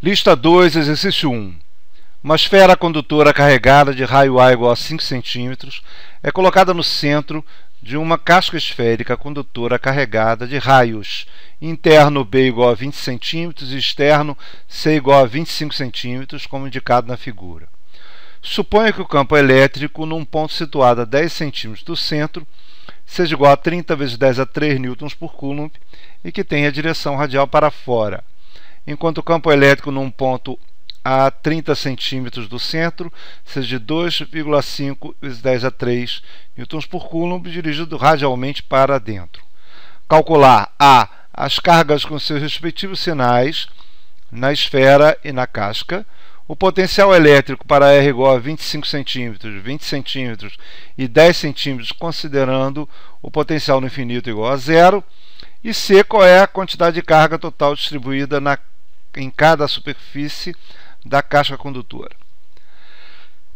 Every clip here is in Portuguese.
Lista 2, exercício 1. Uma esfera condutora carregada de raio A igual a 5 cm é colocada no centro de uma casca esférica condutora carregada de raios interno B igual a 20 cm e externo C igual a 25 cm, como indicado na figura. Suponha que o campo elétrico num ponto situado a 10 cm do centro seja igual a 30 vezes 10 a 3 newtons por coulomb e que tenha direção radial para fora, enquanto o campo elétrico num ponto a 30 cm do centro seja de 2,5 vezes 10 a 3 newtons por coulomb dirigido radialmente para dentro. Calcular a. As cargas com seus respectivos sinais na esfera e na casca, o potencial elétrico para R igual a 25 cm, 20 cm e 10 cm, considerando o potencial no infinito igual a zero, e C, qual é a quantidade de carga total distribuída em cada superfície da casca condutora.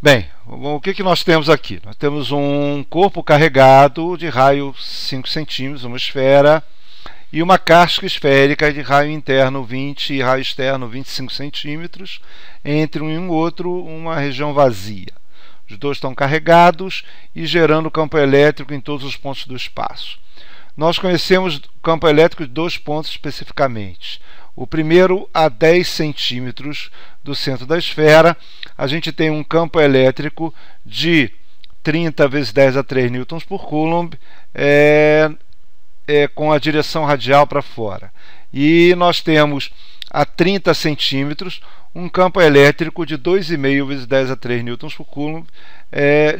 Bem, o que nós temos aqui? Nós temos um corpo carregado de raio 5 cm, uma esfera, e uma casca esférica de raio interno 20 e raio externo 25 centímetros, entre um e um outro uma região vazia. Os dois estão carregados e gerando campo elétrico em todos os pontos do espaço. Nós conhecemos o campo elétrico de dois pontos especificamente. O primeiro, a 10 centímetros do centro da esfera, a gente tem um campo elétrico de 30 vezes 10 a 3 newtons por coulomb, com a direção radial para fora. E nós temos a 30 centímetros um campo elétrico de 2,5 vezes 10 a 3 newtons por coulomb,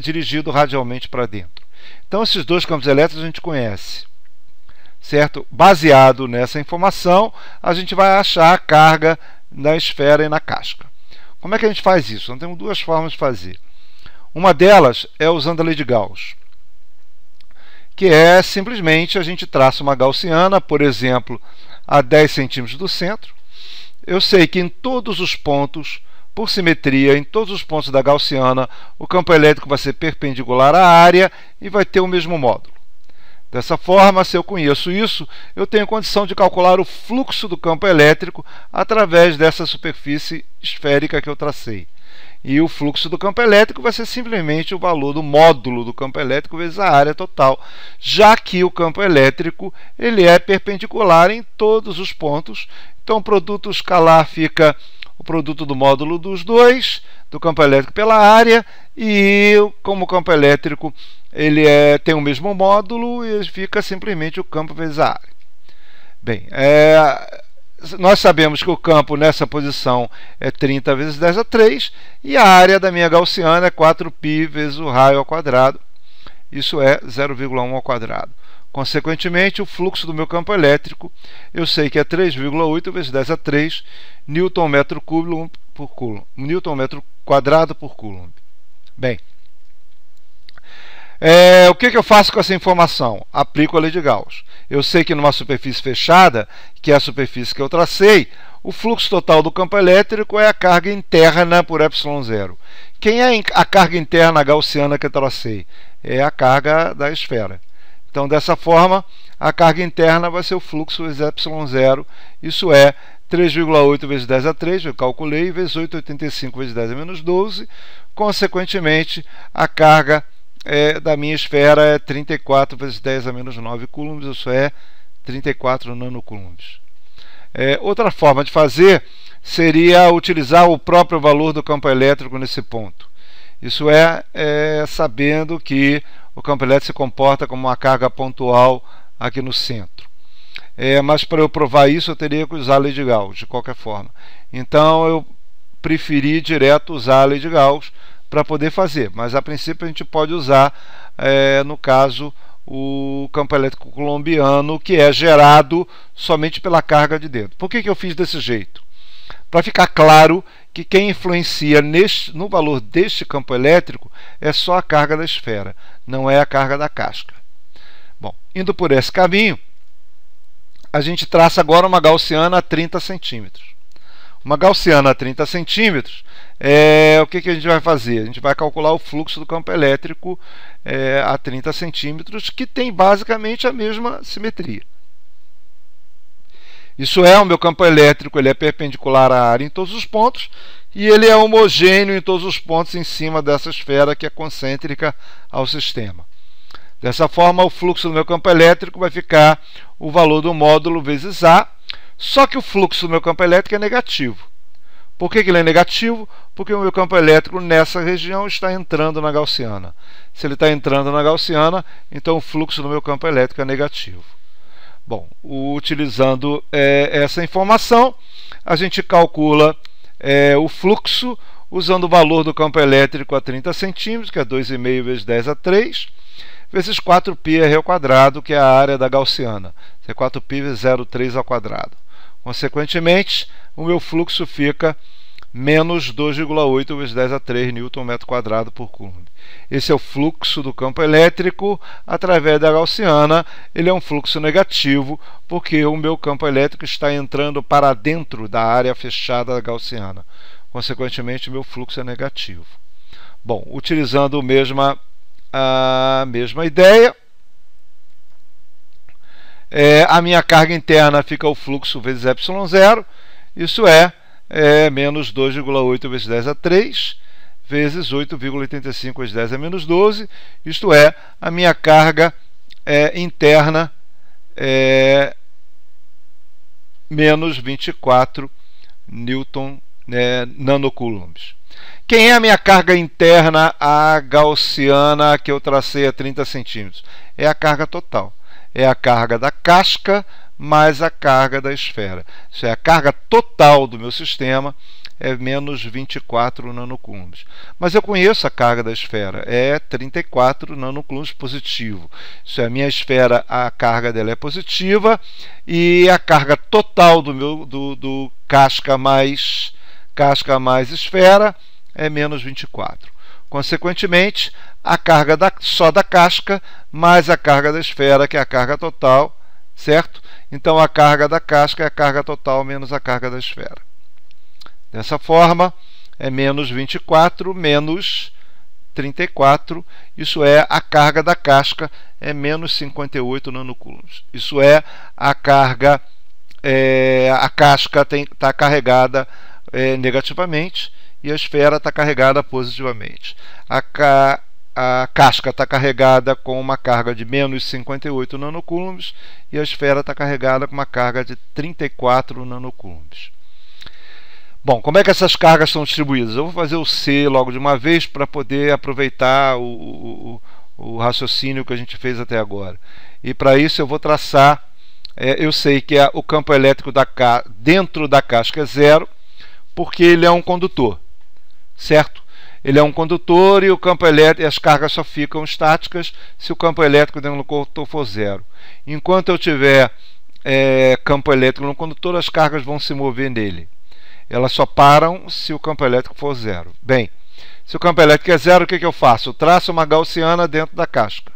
dirigido radialmente para dentro. Então esses dois campos elétricos a gente conhece, certo? Baseado nessa informação, a gente vai achar a carga na esfera e na casca. Como é que a gente faz isso? Nós temos duas formas de fazer. Uma delas é usando a lei de Gauss, que é simplesmente a gente traça uma gaussiana, por exemplo, a 10 centímetros do centro. Eu sei que em todos os pontos, por simetria, em todos os pontos da gaussiana, o campo elétrico vai ser perpendicular à área e vai ter o mesmo módulo. Dessa forma, se eu conheço isso, eu tenho condição de calcular o fluxo do campo elétrico através dessa superfície esférica que eu tracei. E o fluxo do campo elétrico vai ser simplesmente o valor do módulo do campo elétrico vezes a área total, já que o campo elétrico ele é perpendicular em todos os pontos. Então o produto escalar fica o produto do módulo dos dois, do campo elétrico pela área, e como o campo elétrico ele tem o mesmo módulo, e fica simplesmente o campo vezes a área. Bem, nós sabemos que o campo nessa posição é 30 vezes 10 a 3 e a área da minha gaussiana é 4π vezes o raio ao quadrado, isso é 0,1 ao quadrado. Consequentemente, o fluxo do meu campo elétrico eu sei que é 3,8 vezes 10 a 3 Newton metro quadrado por coulomb. Bem, o que eu faço com essa informação? Aplico a lei de Gauss. Eu sei que numa superfície fechada, que é a superfície que eu tracei, o fluxo total do campo elétrico é a carga interna por ε0. Quem é a carga interna gaussiana que eu tracei? É a carga da esfera. Então, dessa forma, a carga interna vai ser o fluxo vezes ε0, isso é 3,8 vezes 10 a 3, eu calculei, vezes 8,85 vezes 10 a menos 12. Consequentemente, a carga da minha esfera é 34 vezes 10 a menos 9 coulombs, isso é 34 nanocoulombs. Outra forma de fazer seria utilizar o próprio valor do campo elétrico nesse ponto. Isso sabendo que o campo elétrico se comporta como uma carga pontual aqui no centro. Mas para eu provar isso eu teria que usar a lei de Gauss, de qualquer forma. Então eu preferi direto usar a lei de Gauss para poder fazer, mas a princípio a gente pode usar, no caso, o campo elétrico coulombiano, que é gerado somente pela carga de dentro. Por que eu fiz desse jeito? Para ficar claro que quem influencia no valor deste campo elétrico é só a carga da esfera, não é a carga da casca. Bom, indo por esse caminho, a gente traça agora uma gaussiana a 30 centímetros. Uma gaussiana a 30 centímetros, o que a gente vai fazer? A gente vai calcular o fluxo do campo elétrico a 30 centímetros, que tem basicamente a mesma simetria. Isso é, o meu campo elétrico ele é perpendicular à área em todos os pontos e ele é homogêneo em todos os pontos em cima dessa esfera que é concêntrica ao sistema. Dessa forma, o fluxo do meu campo elétrico vai ficar o valor do módulo vezes A, só que o fluxo do meu campo elétrico é negativo. Por que ele é negativo? Porque o meu campo elétrico nessa região está entrando na gaussiana. Se ele está entrando na gaussiana, então o fluxo do meu campo elétrico é negativo. Bom, utilizando essa informação, a gente calcula o fluxo usando o valor do campo elétrico a 30 centímetros, que é 2,5 vezes 10 a 3, vezes 4πr ao quadrado, que é a área da gaussiana. Isso é 4π vezes 0,3 ao quadrado. Consequentemente, o meu fluxo fica menos 2,8 vezes 10 a 3 Nm/m² por Coulomb. Esse é o fluxo do campo elétrico através da gaussiana. Ele é um fluxo negativo, porque o meu campo elétrico está entrando para dentro da área fechada da gaussiana. Consequentemente, o meu fluxo é negativo. Bom, utilizando a mesma ideia, a minha carga interna fica o fluxo vezes ε0, isso é menos 2,8 vezes 10 a 3, vezes 8,85 vezes 10 a menos 12, isto é, a minha carga interna menos 24 nanocoulombs. Quem é a minha carga interna, a gaussiana, que eu tracei a 30 centímetros? É a carga total. É a carga da casca mais a carga da esfera. Isso é a carga total do meu sistema, é menos 24 nanocoulombs. Mas eu conheço a carga da esfera, é 34 nanocoulombs positivo. Isso é, a minha esfera, a carga dela é positiva, e a carga total do casca mais esfera é menos 24. Consequentemente, a carga só da casca mais a carga da esfera, que é a carga total, certo? Então, a carga da casca é a carga total menos a carga da esfera. Dessa forma, é menos 24 menos 34, isso é, a carga da casca é menos 58 nanocoulombs. Isso é, a casca está carregada negativamente, e a esfera está carregada positivamente. A casca está carregada com uma carga de menos 58 nanocoulombs e a esfera está carregada com uma carga de 34 nanocoulombs. Bom, como é que essas cargas são distribuídas? Eu vou fazer o C logo de uma vez para poder aproveitar o raciocínio que a gente fez até agora. E para isso eu vou traçar, eu sei que o campo elétrico dentro da casca é zero, porque ele é um condutor, certo? Ele é um condutor e o campo elétrico, as cargas só ficam estáticas se o campo elétrico dentro do condutor for zero. Enquanto eu tiver campo elétrico no condutor, as cargas vão se mover nele. Elas só param se o campo elétrico for zero. Bem, se o campo elétrico é zero, o que eu faço? Eu traço uma gaussiana dentro da casca.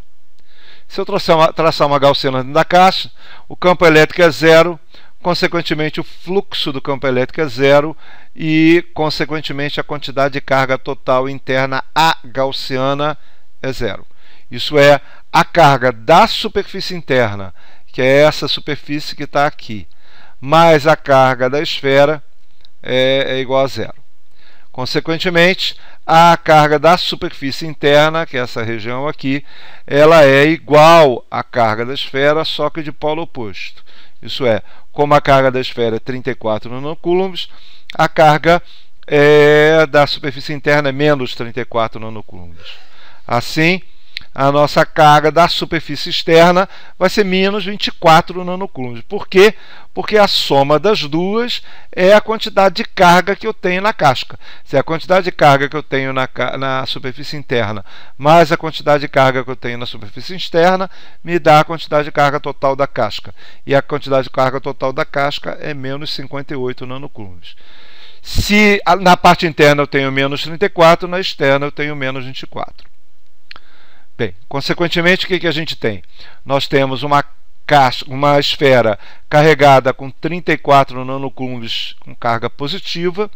Se eu traçar uma gaussiana dentro da casca, o campo elétrico é zero, consequentemente o fluxo do campo elétrico é zero e, consequentemente, a quantidade de carga total interna à gaussiana é zero. Isso é, a carga da superfície interna, que é essa superfície que está aqui, mais a carga da esfera é igual a zero. Consequentemente, a carga da superfície interna, que é essa região aqui, ela é igual à carga da esfera, só que de polo oposto. Isso é, como a carga da esfera é 34 nanocoulombs, a carga da superfície interna é menos 34 nanocoulombs. Assim, a nossa carga da superfície externa vai ser menos 24 nanocoulombs. Por quê? Porque a soma das duas é a quantidade de carga que eu tenho na casca. Se a quantidade de carga que eu tenho na superfície interna mais a quantidade de carga que eu tenho na superfície externa me dá a quantidade de carga total da casca. E a quantidade de carga total da casca é menos 58 nanocoulombs. Se na parte interna eu tenho menos 34, na externa eu tenho menos 24. Bem, consequentemente, o que a gente tem? Nós temos uma esfera carregada com 34 nanocoulombs com carga positiva.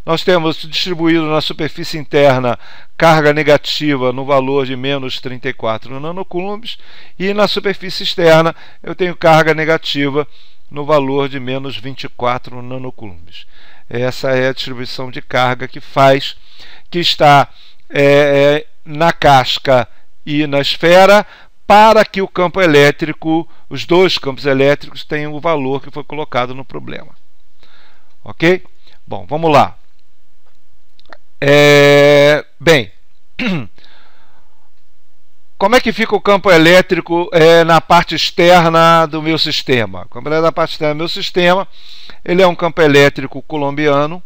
Nós temos distribuído na superfície interna carga negativa no valor de menos 34 nanocoulombs. E na superfície externa eu tenho carga negativa no valor de menos 24 nanocoulombs. Essa é a distribuição de carga que está na casca e na esfera, para que o campo elétrico, os dois campos elétricos, tenham o valor que foi colocado no problema. Ok? Bom, vamos lá. Bem, como é que fica o campo elétrico na parte externa do meu sistema? O campo elétrico na parte externa do meu sistema, ele é um campo elétrico coulombiano,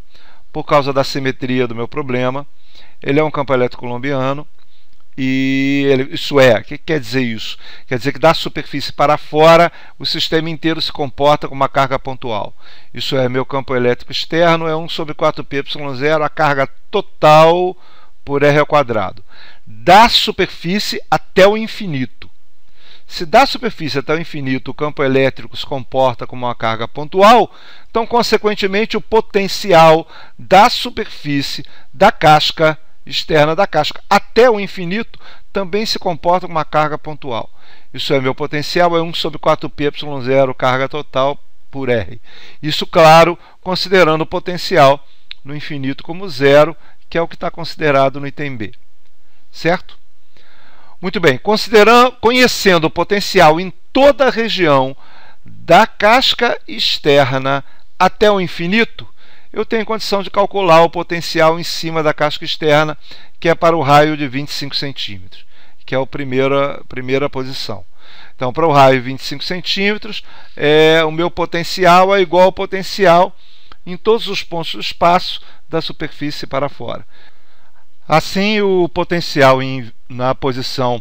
por causa da simetria do meu problema. Ele é um campo elétrico coulombiano. E isso o que quer dizer isso? Quer dizer que da superfície para fora o sistema inteiro se comporta como uma carga pontual. Isso é, meu campo elétrico externo é 1 sobre 4πε0, a carga total por R ao quadrado. Da superfície até o infinito. Se da superfície até o infinito o campo elétrico se comporta como uma carga pontual, então, consequentemente, o potencial da superfície da casca externa da casca até o infinito também se comporta como uma carga pontual. Isso é, meu potencial é 1 sobre 4πε0 carga total por R. Isso, claro, considerando o potencial no infinito como zero, que é o que está considerado no item B. Certo? Muito bem. Conhecendo o potencial em toda a região da casca externa até o infinito, eu tenho condição de calcular o potencial em cima da casca externa, que é para o raio de 25 centímetros, que é a primeira posição. Então, para o raio de 25 centímetros, o meu potencial é igual ao potencial em todos os pontos do espaço da superfície para fora. Assim, o potencial na posição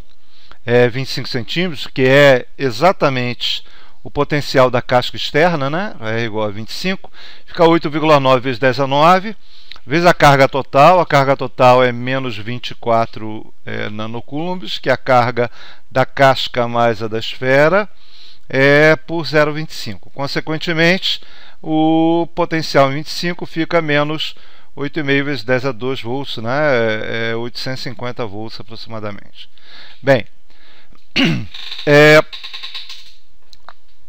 25 centímetros, que é exatamente o potencial da casca externa, né? É igual a 25, fica 8,9 vezes 10 a 9, vezes a carga total é menos 24 nanocoulombs, que é a carga da casca mais a da esfera, por 0,25. Consequentemente, o potencial em 25 fica menos 8,5 vezes 10 a 2 volts, né? 850 volts aproximadamente. Bem,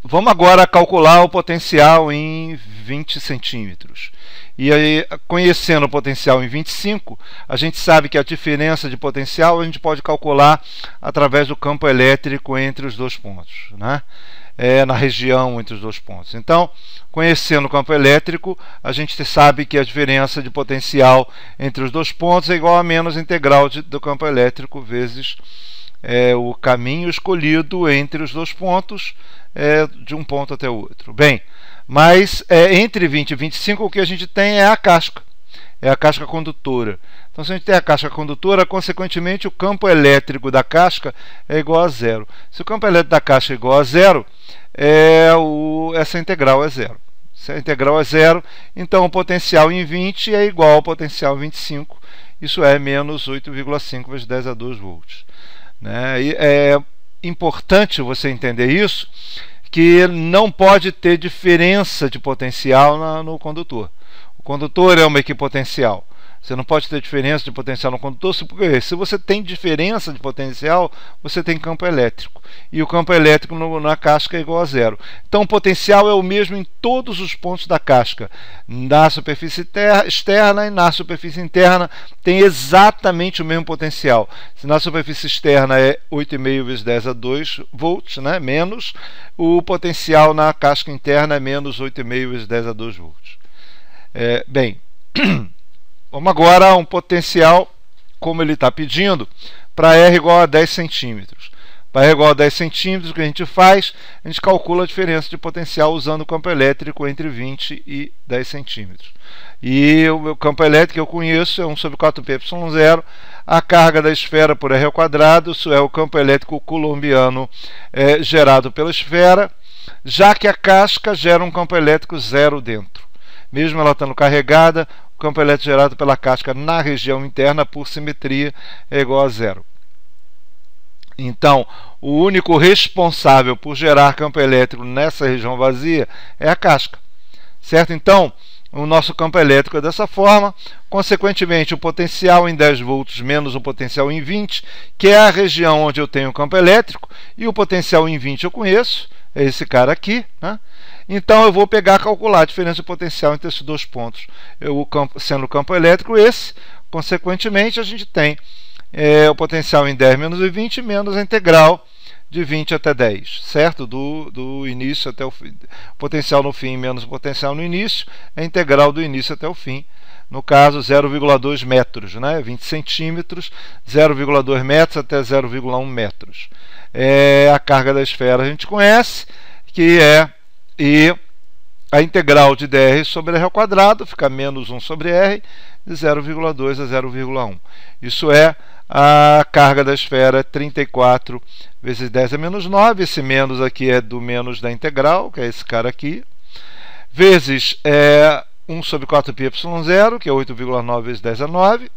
vamos agora calcular o potencial em 20 centímetros. E aí, conhecendo o potencial em 25, a gente sabe que a diferença de potencial a gente pode calcular através do campo elétrico entre os dois pontos, né? Na região entre os dois pontos. Então, conhecendo o campo elétrico, a gente sabe que a diferença de potencial entre os dois pontos é igual a menos integral do campo elétrico vezes o caminho escolhido entre os dois pontos, de um ponto até o outro. Bem, mas entre 20 e 25 o que a gente tem é a casca condutora. Então, se a gente tem a casca condutora, consequentemente o campo elétrico da casca é igual a zero. Se o campo elétrico da casca é igual a zero, essa integral é zero. Se a integral é zero, então o potencial em 20 é igual ao potencial em 25. Isso é menos 8,5 vezes 10 a 2 volts. Né? E é importante você entender isso, que não pode ter diferença de potencial no condutor. O condutor é uma equipotencial. Você não pode ter diferença de potencial no condutor, porque se você tem diferença de potencial, você tem campo elétrico. E o campo elétrico na casca é igual a zero. Então o potencial é o mesmo em todos os pontos da casca. Na superfície externa e na superfície interna tem exatamente o mesmo potencial. Se na superfície externa é 8,5 vezes 10 a 2 volts, né, menos, o potencial na casca interna é menos 8,5 vezes 10 a 2 volts. Bem, vamos agora a um potencial, como ele está pedindo, para R igual a 10 centímetros. Para R igual a 10 centímetros, o que a gente faz? A gente calcula a diferença de potencial usando o campo elétrico entre 20 e 10 centímetros. E o meu campo elétrico que eu conheço é 1 sobre 4πε0, a carga da esfera por R ao quadrado, isso é o campo elétrico coulombiano gerado pela esfera, já que a casca gera um campo elétrico zero dentro. Mesmo ela estando carregada, o campo elétrico gerado pela casca na região interna, por simetria, é igual a zero. Então, o único responsável por gerar campo elétrico nessa região vazia é a casca. Certo? Então, o nosso campo elétrico é dessa forma. Consequentemente, o potencial em 10 volts menos o potencial em 20, que é a região onde eu tenho o campo elétrico, e o potencial em 20 eu conheço, é esse cara aqui, né? Então eu vou calcular a diferença de potencial entre esses dois pontos, sendo o campo elétrico esse. Consequentemente, a gente tem o potencial em 10 menos o 20 menos a integral de 20 até 10, certo? Do início até o fim. Potencial no fim menos o potencial no início, é a integral do início até o fim. No caso, 0,2 metros, né? 20 centímetros, 0,2 metros até 0,1 metros. A carga da esfera a gente conhece, que é a integral de dr sobre r ao quadrado, fica menos 1 sobre r, de 0,2 a 0,1. Isso é a carga da esfera 34 vezes 10 a menos 9, esse menos aqui é do menos da integral, que é esse cara aqui, vezes 1 sobre 4πy0, que é 8,9 vezes 10 a 9,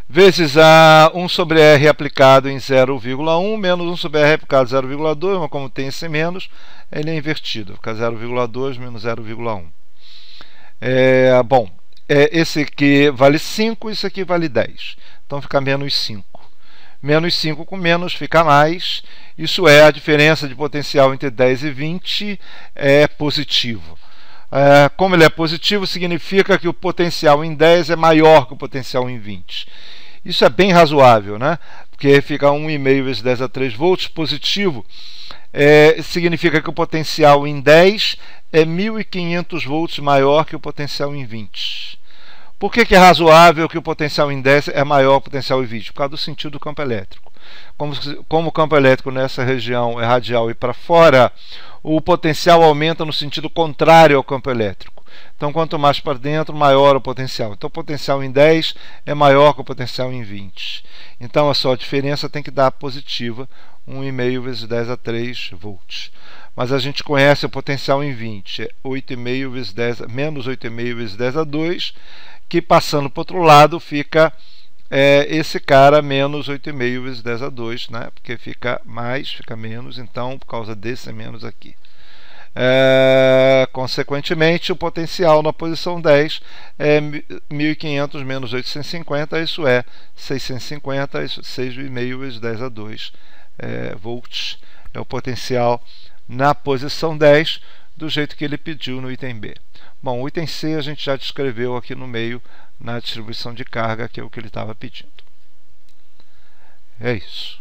vezes a 1 sobre r aplicado em 0,1, menos 1 sobre r aplicado em 0,2, mas como tem esse menos, ele é invertido, fica 0,2 menos 0,1. Bom, esse aqui vale 5, isso aqui vale 10. Então fica menos 5. Menos 5 com menos fica mais. Isso é a diferença de potencial entre 10 e 20 é positivo. Como ele é positivo, significa que o potencial em 10 é maior que o potencial em 20. Isso é bem razoável, né? Porque fica 1,5 vezes 10 a 3 volts positivo. Significa que o potencial em 10 é 1.500 volts maior que o potencial em 20. Por que é razoável que o potencial em 10 é maior que o potencial em 20? Por causa do sentido do campo elétrico. Como o campo elétrico nessa região é radial e para fora, o potencial aumenta no sentido contrário ao campo elétrico. Então, quanto mais para dentro, maior o potencial. Então, o potencial em 10 é maior que o potencial em 20. Então, a sua diferença tem que dar positiva, 1,5 vezes 10 a 3 volts. Mas a gente conhece o potencial em 20, é 8,5 vezes 10, menos 8,5 vezes 10 a 2, que passando para o outro lado fica esse cara menos 8,5 vezes 10 a 2, né? Porque fica mais, fica menos, então por causa desse menos aqui. Consequentemente, o potencial na posição 10 é 1.500 menos 850, isso é 650, isso 6,5 vezes 10 a 2 volts. É o potencial na posição 10, do jeito que ele pediu no item B. Bom, o item C a gente já descreveu aqui no meio, na distribuição de carga, que é o que ele estava pedindo. É isso.